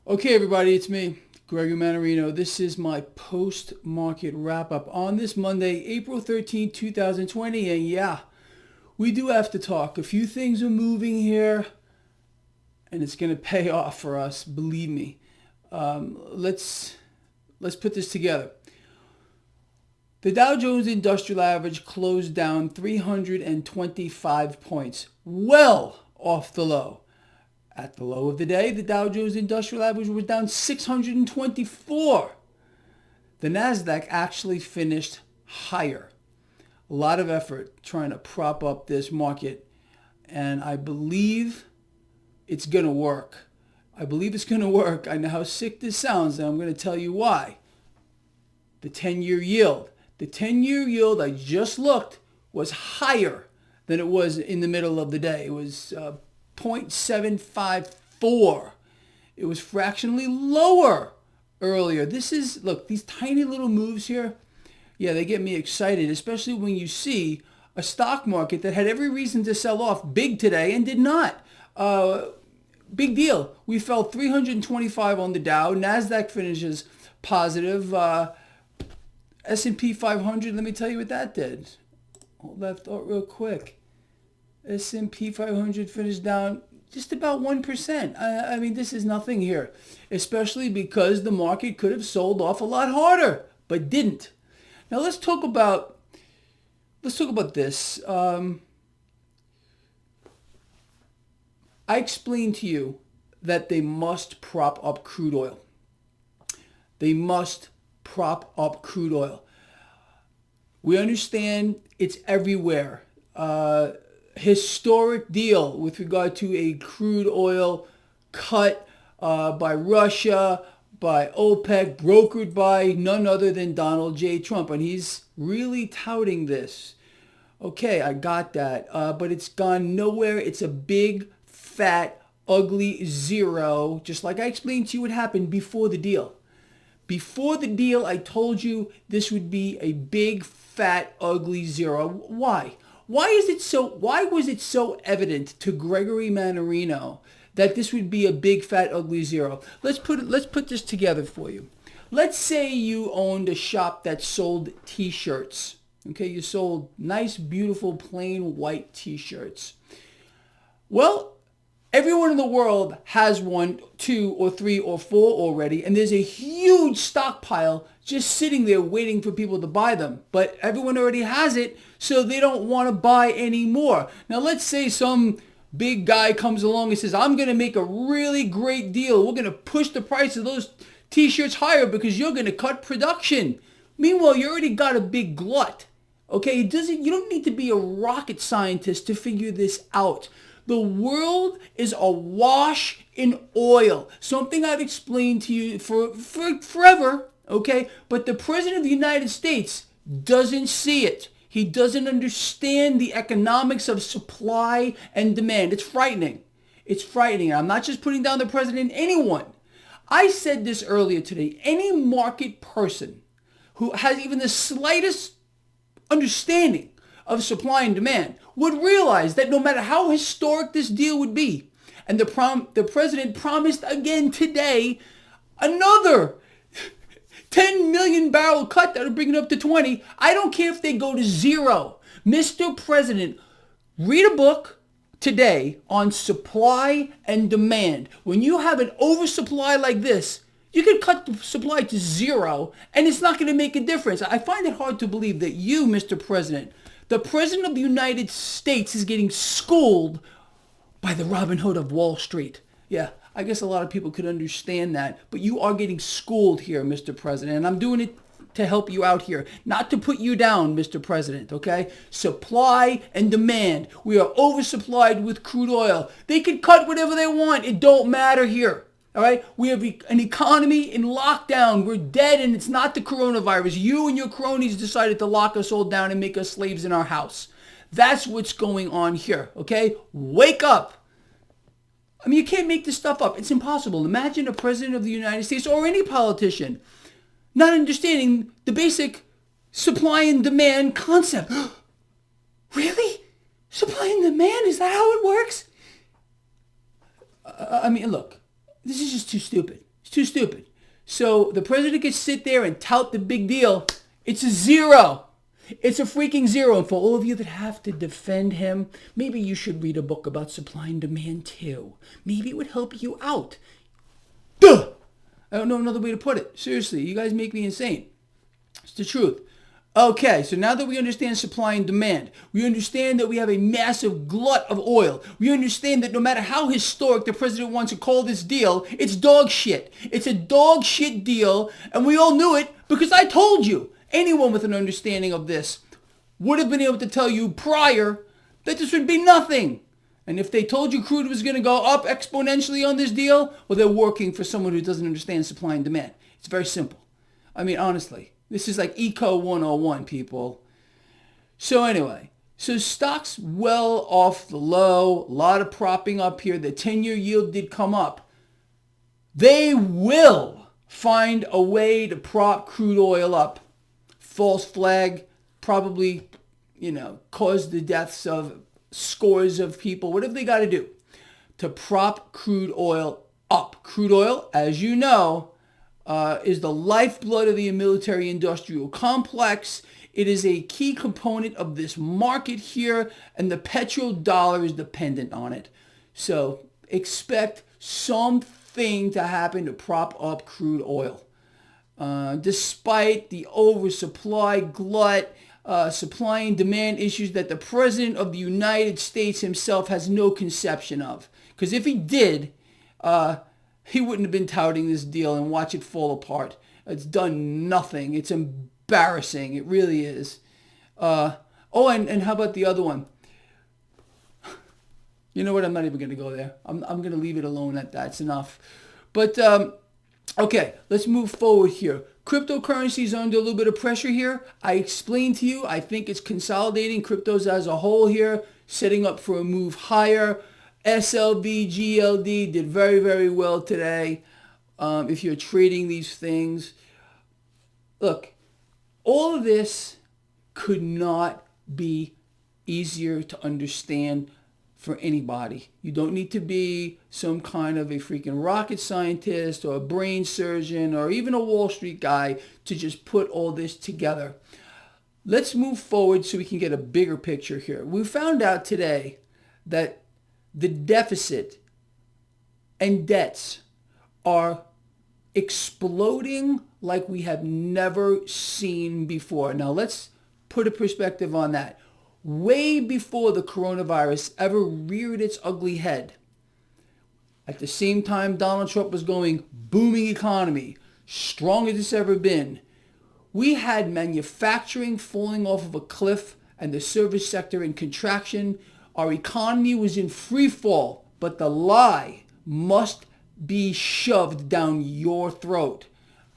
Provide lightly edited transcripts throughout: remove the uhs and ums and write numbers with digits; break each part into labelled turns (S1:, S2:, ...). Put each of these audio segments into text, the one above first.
S1: Okay, everybody, it's me, Gregory Mannarino. This is my post-market wrap-up on this Monday, April 13th, 2020. And yeah, we do have to talk. A few things are moving here, and it's going to pay off for us, believe me. Let's put this together. The Dow Jones Industrial Average closed down 325 points, well off the low. At the low of the day, the Dow Jones Industrial Average was down 624. The Nasdaq actually finished higher. A lot of effort trying to prop up this market, and I believe it's going to work. I know how sick this sounds, and I'm going to tell you why. The 10-year yield. The 10-year yield, I just looked, was higher than it was in the middle of the day. It was 0.754. It was fractionally lower earlier. Look, these tiny little moves here, yeah, they get me excited, especially when you see a stock market that had every reason to sell off big today and did not. Big deal. We fell 325 on the Dow. Nasdaq finishes positive. S&P 500, let me tell you what that did. Hold that thought real quick. S&P 500 finished down just about 1%. I mean, this is nothing here, especially because the market could have sold off a lot harder, but didn't. Now let's talk about this. I explained to you that they must prop up crude oil. They must prop up crude oil. We understand it's everywhere. Historic deal with regard to a crude oil cut by Russia, by OPEC, brokered by none other than Donald J. Trump. And he's really touting this. Okay, I got that. But it's gone nowhere. It's a big, fat, ugly zero, just like I explained to you what happened before the deal. Before the deal, I told you this would be a big, fat, ugly zero. Why? Why was it so evident to Gregory Mannarino that this would be a big, fat, ugly zero? Let's put this together for you. Let's say you owned a shop that sold T-shirts. Okay, you sold nice, beautiful, plain white T-shirts. Well, everyone in the world has 1, 2, or 3, or 4 already, and there's a huge stockpile just sitting there waiting for people to buy them. But everyone already has it, so they don't want to buy any more. Now, let's say some big guy comes along and says, I'm going to make a really great deal. We're going to push the price of those T-shirts higher because you're going to cut production. Meanwhile, you already got a big glut. Okay, you don't need to be a rocket scientist to figure this out. The world is awash in oil. Something I've explained to you for forever, okay? But the President of the United States doesn't see it. He doesn't understand the economics of supply and demand. It's frightening. It's frightening. I'm not just putting down the President, anyone. I said this earlier today. Any market person who has even the slightest understanding of supply and demand would realize that no matter how historic this deal would be, and the president promised again today another 10 million barrel cut that would bring it up to 20. I don't care if they go to zero. Mr. President, read a book today on supply and demand. When you have an oversupply like this, you can cut the supply to zero and it's not going to make a difference. I find it hard to believe that you, Mr. President, the President of the United States, is getting schooled by the Robin Hood of Wall Street. Yeah, I guess a lot of people could understand that, but you are getting schooled here, Mr. President, and I'm doing it to help you out here, not to put you down, Mr. President, okay? Supply and demand. We are oversupplied with crude oil. They can cut whatever they want. It don't matter here. All right, we have an economy in lockdown. We're dead, and it's not the coronavirus. You and your cronies decided to lock us all down and make us slaves in our house. That's what's going on here, okay? Wake up. I mean, you can't make this stuff up. It's impossible. Imagine a president of the United States or any politician not understanding the basic supply and demand concept. Really? Supply and demand? Is that how it works? I mean, look. This is just too stupid. too stupid. So the president can sit there and tout the big deal. It's a zero. It's a freaking zero. And for all of you that have to defend him, maybe you should read a book about supply and demand too. Maybe it would help you out. Duh! I don't know another way to put it. Seriously, you guys make me insane. It's the truth. Okay, so now that we understand supply and demand, we understand that we have a massive glut of oil. We understand that no matter how historic the president wants to call this deal, it's dog shit. It's a dog shit deal, and we all knew it because I told you. Anyone with an understanding of this would have been able to tell you prior that this would be nothing. And if they told you crude was going to go up exponentially on this deal, well, they're working for someone who doesn't understand supply and demand. It's very simple. I mean, honestly, this is like Eco 101, people. So anyway, so stocks well off the low, a lot of propping up here. The 10-year yield did come up. They will find a way to prop crude oil up. False flag, probably, caused the deaths of scores of people. Whatever they got to do to prop crude oil up. Crude oil, as you know, is the lifeblood of the military-industrial complex. It is a key component of this market here, and the petrodollar is dependent on it. So expect something to happen to prop up crude oil. Despite the oversupply glut, supply and demand issues that the President of the United States himself has no conception of. Because if he did, he wouldn't have been touting this deal and watch it fall apart. It's done nothing. It's embarrassing. It really is. And how about the other one? You know what? I'm not even going to go there. I'm going to leave it alone at that. It's enough. But, okay, let's move forward here. Cryptocurrency is under a little bit of pressure here. I explained to you, I think it's consolidating cryptos as a whole here, setting up for a move higher. SLV, GLD did very, very well today. If you're trading these things, look, all of this could not be easier to understand for anybody. You don't need to be some kind of a freaking rocket scientist or a brain surgeon or even a Wall Street guy to just put all this together. Let's move forward so we can get a bigger picture here. We found out today that the deficit and debts are exploding like we have never seen before. Now let's put a perspective on that. Way before the coronavirus ever reared its ugly head, at the same time Donald Trump was going booming economy, strong as it's ever been, we had manufacturing falling off of a cliff and the service sector in contraction. Our economy was in free fall, but the lie must be shoved down your throat.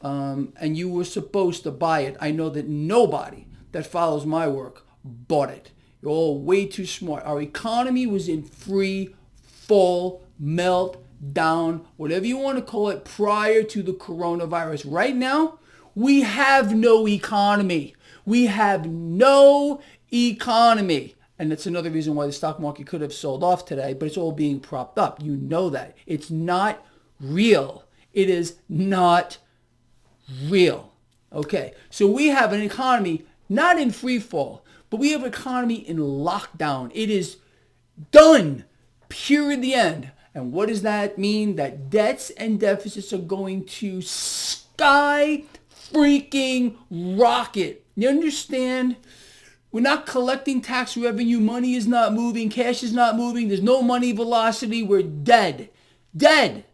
S1: And you were supposed to buy it. I know that nobody that follows my work bought it. You're all way too smart. Our economy was in free fall, meltdown, whatever you want to call it, prior to the coronavirus. Right now, we have no economy. We have no economy. And that's another reason why the stock market could have sold off today, but it's all being propped up. You know that. It's not real. It is not real. Okay, so we have an economy not in free fall, but we have an economy in lockdown. It is done. Period. The end. And what does that mean? That debts and deficits are going to sky freaking rocket. You understand? We're not collecting tax revenue. Money is not moving. Cash is not moving. There's no money velocity. We're dead. Dead.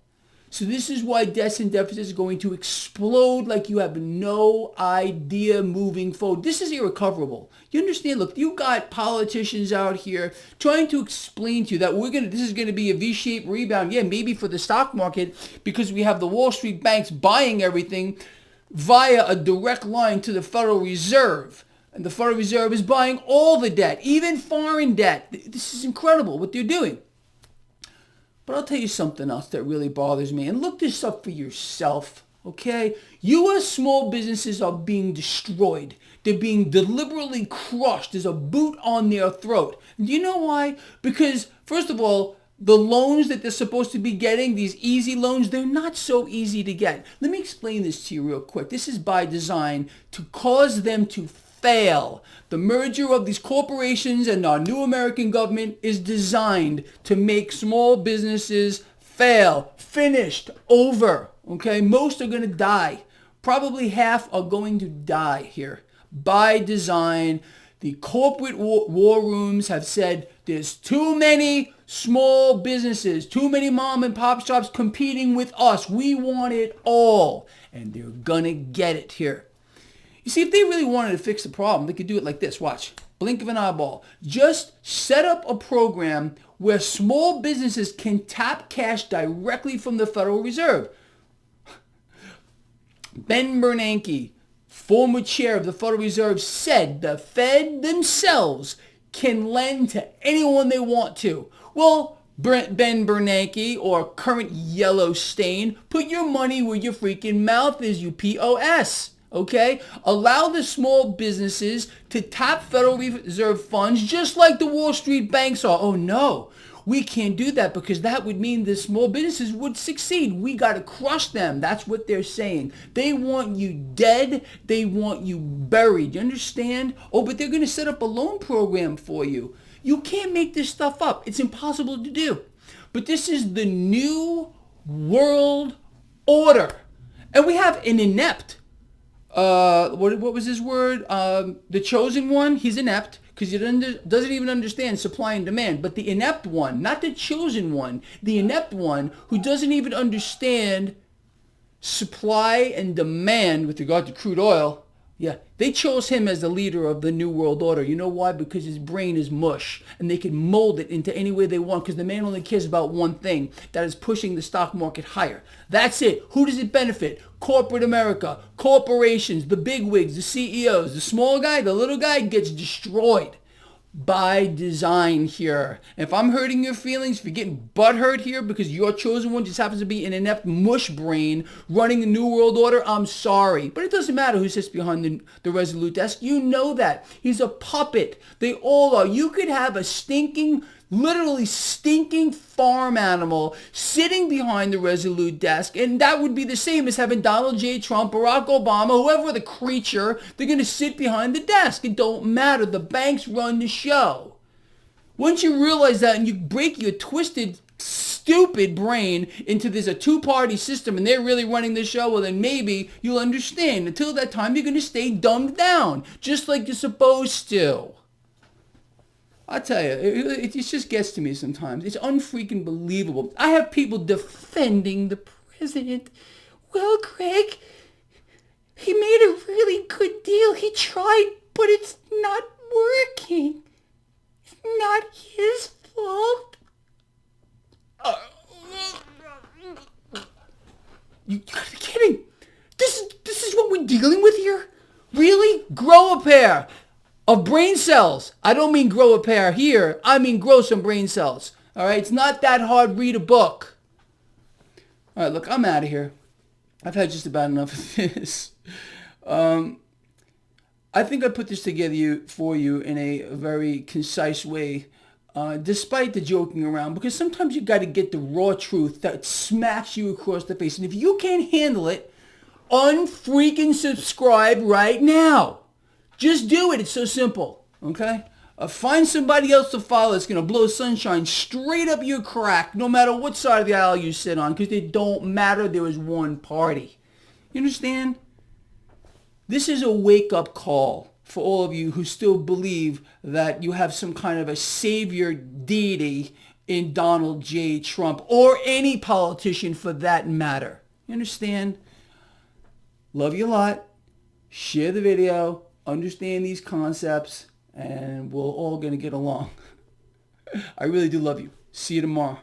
S1: So this is why debts and deficits are going to explode like you have no idea moving forward. This is irrecoverable. You understand? Look, you got politicians out here trying to explain to you that this is going to be a V-shaped rebound. Yeah, maybe for the stock market because we have the Wall Street banks buying everything via a direct line to the Federal Reserve. And the Federal Reserve is buying all the debt, even foreign debt. This is incredible what they're doing. But I'll tell you something else that really bothers me. And look this up for yourself, okay? U.S. small businesses are being destroyed. They're being deliberately crushed. There's a boot on their throat. And do you know why? Because, first of all, The loans that they're supposed to be getting, these easy loans, they're not so easy to get. Let me explain this to you real quick. This is by design to cause them to fail. The merger of these corporations and our new American government is designed to make small businesses fail. Finished. Over. Okay? Most are going to die. Probably half are going to die here. By design, the corporate war rooms have said there's too many small businesses, too many mom and pop shops competing with us. We want it all. And they're going to get it here. You see, if they really wanted to fix the problem, they could do it like this. Watch. Blink of an eyeball. Just set up a program where small businesses can tap cash directly from the Federal Reserve. Ben Bernanke, former chair of the Federal Reserve, said the Fed themselves can lend to anyone they want to. Well, Ben Bernanke, or current Yellowstain, put your money where your freaking mouth is, you POS. Okay? Allow the small businesses to tap Federal Reserve funds just like the Wall Street banks are. Oh no, we can't do that because that would mean the small businesses would succeed. We got to crush them. That's what they're saying. They want you dead. They want you buried. You understand? Oh, but they're going to set up a loan program for you. You can't make this stuff up. It's impossible to do. But this is the new world order. And we have an inept, what was his word? The chosen one, he's inept because he doesn't even understand supply and demand. But the inept one, not the chosen one, the inept one who doesn't even understand supply and demand with regard to crude oil, yeah, they chose him as the leader of the New World Order. You know why? Because his brain is mush and they can mold it into any way they want because the man only cares about one thing, that is pushing the stock market higher. That's it. Who does it benefit? Corporate America, corporations, the bigwigs, the CEOs. The small guy, the little guy gets destroyed by design here. If I'm hurting your feelings, if you're getting butthurt here because your chosen one just happens to be an inept mush brain running the New World Order, I'm sorry. But it doesn't matter who sits behind the Resolute desk. You know that. He's a puppet. They all are. You could have a literally stinking farm animal sitting behind the Resolute desk, and that would be the same as having Donald J. Trump, Barack Obama, whoever the creature, they're going to sit behind the desk. It don't matter. The banks run the show. Once you realize that and you break your twisted, stupid brain into there's a two-party system and they're really running the show, well then maybe you'll understand. Until that time, you're going to stay dumbed down, just like you're supposed to. I tell you, it just gets to me sometimes. It's unfreaking believable. I have people defending the president. Well, Greg, he made a really good deal. He tried, but it's not working. It's not his fault. You gotta be kidding. This is what we're dealing with here? Really? Grow a pair of brain cells. I don't mean grow a pair here. I mean grow some brain cells. All right? It's not that hard. Read a book. All right, look, I'm out of here. I've had just about enough of this. I think I put this together for you in a very concise way, despite the joking around, because sometimes you got to get the raw truth that smacks you across the face. And if you can't handle it, unfreaking subscribe right now. Just do it. It's so simple. Okay? Find somebody else to follow that's going to blow sunshine straight up your crack, no matter what side of the aisle you sit on, because it don't matter. There is one party. You understand? This is a wake-up call for all of you who still believe that you have some kind of a savior deity in Donald J. Trump, or any politician for that matter. You understand? Love you a lot. Share the video. Understand these concepts, and we're all going to get along. I really do love you. See you tomorrow.